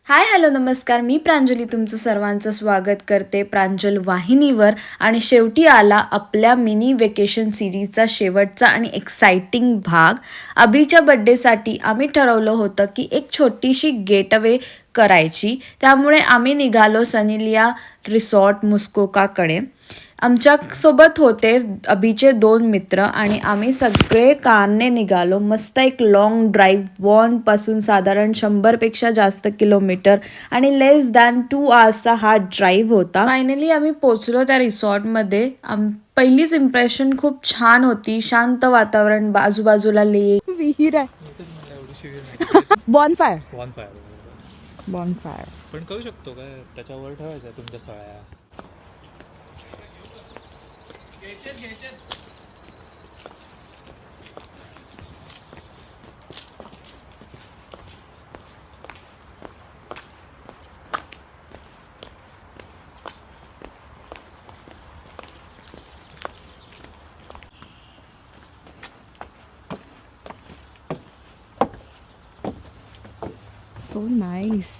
Hi hello नमस्कार. मी प्रांजली तुमचं सर्वांचं स्वागत करते प्रांजल वाहिनीवर. आणि शेवटी आला आपल्या मिनी वेकेशन सिरीजचा शेवटचा आणि एक्साइटिंग भाग. अभिच्या बड्डेसाठी आम्ही ठरवलं होतं की एक छोटीशी गेटअवे करायची. त्यामुळे आम्ही निघालो सनीलिया रिसॉर्ट मुस्कोकाकडे. आमच्यासोबत होते अभिचे 2 मित्र आणि आम्ही सगळे कारने निघालो. मस्त एक लाँग ड्राईव्ह वॉनपासून साधारण 100पेक्षा जास्त किलोमीटर आणि लेस दॅन 2 आवर्सचा हा ड्राईव्ह होता. फायनली आम्ही पोचलो त्या रिसॉर्टमध्ये. पहिलीच इम्प्रेशन खूप छान होती. शांत वातावरण, आजूबाजूला लेक, विहीर आहे. बॉनफायर बॉनफायर पण करू शकतो काय त्याच्यावर ठेवायचं तुमच्या सळ्या. So nice.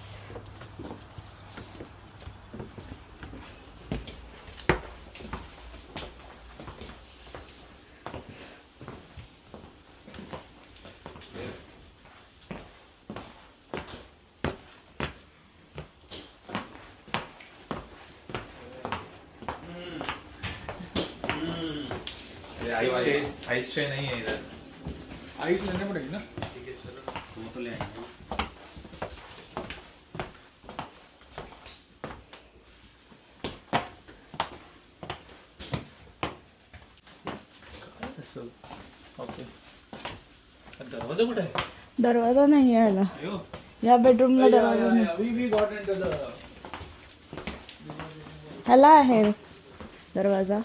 आइस ट्रे नहीं है इधर. आइस लेने पड़ेगी ना. ठीक है चलो वो तो ले आएंगे. ओके. दरवाजा कुठे आहे. दरवाजा नाही आहे याला. या बेडरूमला दरवाजा नाही. ह्याला आहे दरवाजा.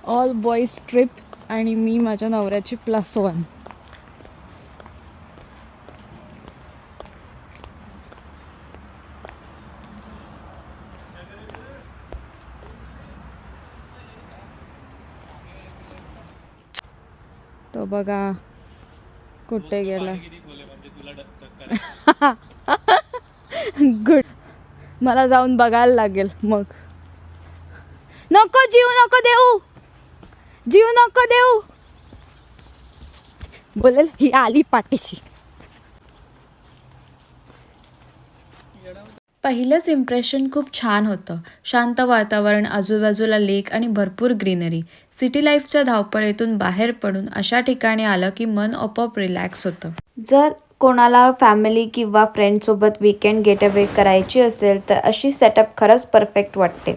ऑल बॉईज ट्रिप आणि मी माझ्या नवऱ्याची +1. तो बघा कुठे गेला. गुड. मला जाऊन बघायला लागेल मग. नको जीव नको देऊ, जीव नको देऊ बोलेल ही आली पाठीशी. पहिलंच इम्प्रेशन खूप छान होतं. शांत वातावरण, आजूबाजूला लेक आणि भरपूर ग्रीनरी. सिटी लाईफच्या धावपळीतून बाहेर पडून अशा ठिकाणी आलं की मन आपोआप रिलॅक्स होतं. जर कोणाला फॅमिली किंवा फ्रेंडसोबत वीकेंड गेटअवे करायची असेल तर अशी सेटअप खरंच परफेक्ट वाटते.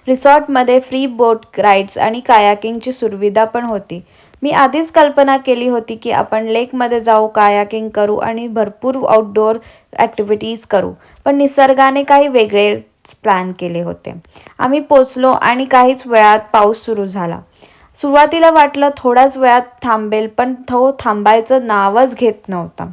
रिसॉर्टमध्ये फ्री बोट राईड्स आणि कायाकिंगची सुविधा पण होती. मी आधीच कल्पना केली होती की आपण लेकमध्ये जाऊ, कायाकिंग करू आणि भरपूर आउटडोअर ॲक्टिव्हिटीज करू. पण निसर्गाने काही वेगळेच प्लॅन केले होते. आम्ही पोचलो आणि काहीच वेळात पाऊस सुरू झाला. सुरुवातीला वाटलं थोड्याच वेळात थांबेल, पण तो थांबायचं नावच घेत नव्हता.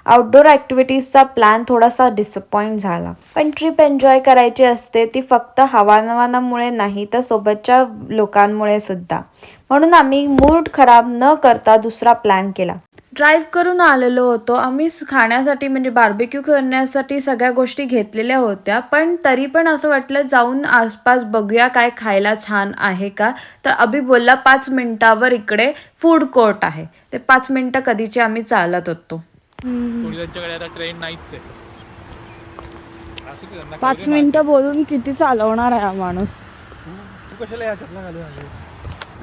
आउटडोअर ॲक्टिव्हिटीजचा प्लॅन थोडासा डिसअपॉइंट झाला. पण ट्रिप एन्जॉय करायची असते ती फक्त हवामानामुळे नाही तर सोबतच्या लोकांमुळे सुद्धा. म्हणून आम्ही मूड खराब न करता दुसरा प्लॅन केला. ड्राईव्ह करून आलेलो होतो आम्ही. खाण्यासाठी म्हणजे बार्बेक्यू करण्यासाठी सगळ्या गोष्टी घेतलेल्या होत्या. पण तरी पण असं वाटलं जाऊन आसपास बघूया काय खायला छान आहे का. तर अभि बोलला 5 मिनिटावर इकडे फूड कोर्ट आहे. ते 5 मिनिटं कधीचे आम्ही चालत होतो. त्यांच्याकडे आता ट्रेन नाहीच आहे. 5 मिनिटं बोलून किती चालवणार आहे हा माणूस. तू कशाला या चपला घालून आली.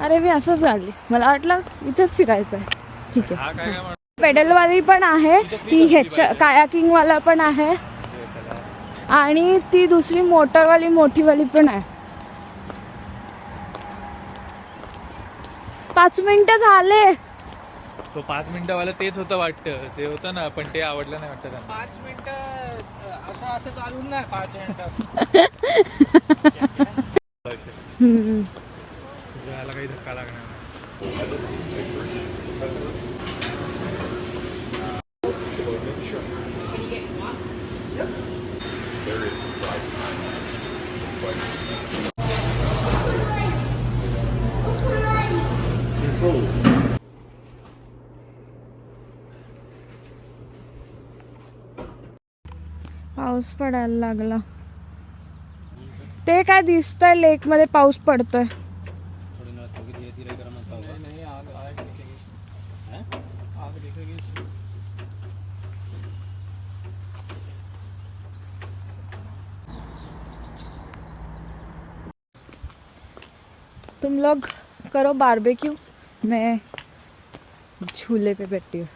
अरे मी असंच आली, मला वाटलं इथेच फिरायचं आहे. ठीक आहे. पेडलवाली पण आहे ती, ह्याच्या कायाकिंग वाला पण आहे आणि ती दुसरी मोटरवाली मोठीवाली पण आहे. 5 मिनिटं झाले. तो 5 मिनिटावाला तेच होतं वाटतं, जे होतं ना, पण ते आवडलं नाही वाटतं त्यांना. 5 मिनिटं असं चालून नाही 5 मिनिटं. तुझ्याला काही धक्का लागणार नाही. There is पाऊस पडायला लागला. ते काय दिसतंय लेक मध्ये पाऊस पडतोय. तुम लोग करो बारबेक्यू, मैं झूले पे बैठी हूँ.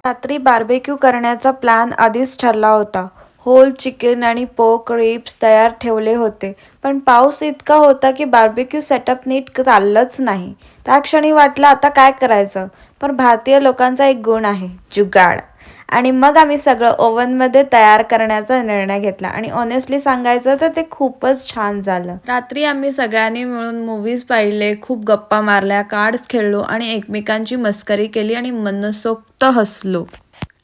रात्री बार्बेक्यू करण्याचा प्लॅन आधीच ठरला होता. होल चिकन आणि पोर्क रिब्स तयार ठेवले होते, पण पाऊस इतका होता की बार्बेक्यू सेटअप नीट चाललंच नाही. त्या क्षणी वाटलं आता काय करायचं, पण भारतीय लोकांचा एक गुण आहे, जुगाड. आणि मग आम्ही सगळं ओव्हनमध्ये तयार करण्याचा निर्णय घेतला आणि ऑनेस्टली सांगायचं तर ते खूपच छान झालं. रात्री आम्ही सगळ्यांनी मिळून मूव्हीज पाहिले, खूप गप्पा मारल्या, कार्ड्स खेळलो आणि एकमेकांची मस्करी केली आणि मनसोक्त हसलो.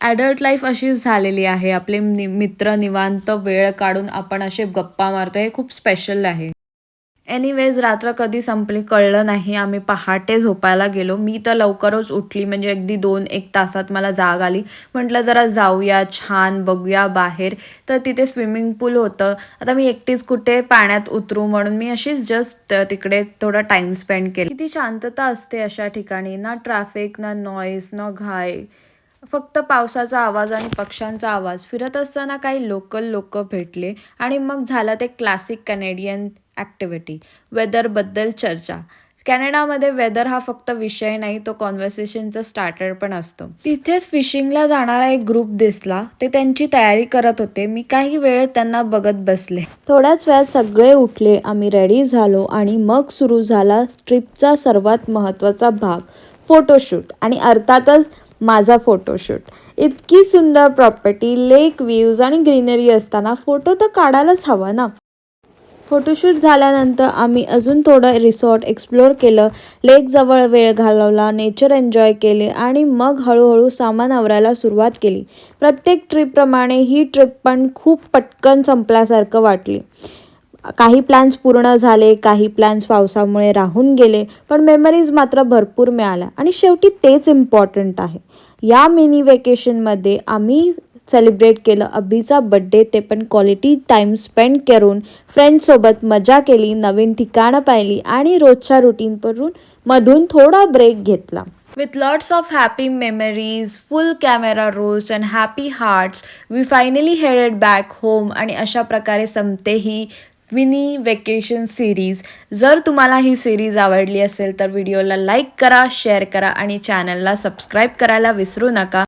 ॲडल्ट लाईफ अशीच झालेली आहे. आपले मित्र निवांत वेळ काढून आपण असे गप्पा मारतो, हे खूप स्पेशल आहे. एनिवेज रात्र कधी संपली कळलं नाही. आम्ही पहाटे झोपायला गेलो. मी तर लवकरच उठली, म्हणजे अगदी 2-1 तासात मला जाग आली. म्हटलं जरा जाऊया, छान बघूया बाहेर. तर तिथे स्विमिंग पूल होतं. आता मी एकटीच कुठे पाण्यात उतरू, म्हणून मी अशीच जस्ट तिकडे थोडा टाइम स्पेंड केला. किती शांतता असते अशा ठिकाणी, ना ट्रॅफिक, ना नॉईज, ना घाई, फक्त पावसाचा आवाज आणि पक्ष्यांचा आवाज. फिरत असताना काही लोकल लोक भेटले आणि मग झालं ते क्लासिक कॅनेडियन ॲक्टिव्हिटी, वेदरबद्दल चर्चा. कॅनडामध्ये वेदर हा फक्त विषय नाही, तो कॉन्व्हर्सेशनचा स्टार्टर पण असतो. तिथेच फिशिंगला जाणारा एक ग्रुप दिसला. ते त्यांची तयारी करत होते. मी काही वेळ त्यांना बघत बसले. थोड्याच वेळात सगळे उठले, आम्ही रेडी झालो आणि मग सुरू झाला ट्रिपचा सर्वात महत्त्वाचा भाग, फोटोशूट. आणि अर्थातच माझा फोटोशूट. इतकी सुंदर प्रॉपर्टी, लेक व्ह्यूज आणि ग्रीनरी असताना फोटो तर काढायलाच हवा ना. फोटोशूट झाल्यानंतर आम्ही अजून थोडं रिसॉर्ट एक्सप्लोअर केलं, लेकजवळ वेळ घालवला, नेचर एन्जॉय केले आणि मग हळूहळू सामान आवरायला सुरुवात केली. प्रत्येक ट्रिपप्रमाणे ही ट्रिप पण खूप पटकन संपल्यासारखं वाटली. काही प्लॅन्स पूर्ण झाले, काही प्लॅन्स पावसामुळे राहून गेले, पण मेमरीज मात्र भरपूर मिळाल्या आणि शेवटी तेच इम्पॉर्टंट आहे. या मिनी वेकेशनमध्ये आम्ही सेलिब्रेट केलं अभिचा बड्डे, ते पण क्वालिटी टाईम स्पेंड करून. फ्रेंड्ससोबत मजा केली, नवीन ठिकाणं पाहिली आणि रोजच्या रुटीनवरून मधून थोडा ब्रेक घेतला. With lots of happy memories, full camera rolls and happy hearts, we finally headed back home. आणि अशा प्रकारे संपते ही मिनी वेकेशन सिरीज. जर तुम्हाला ही सिरीज आवडली असेल तर व्हिडिओला लाईक करा, शेअर करा आणि चॅनलला सबस्क्राईब करायला विसरू नका.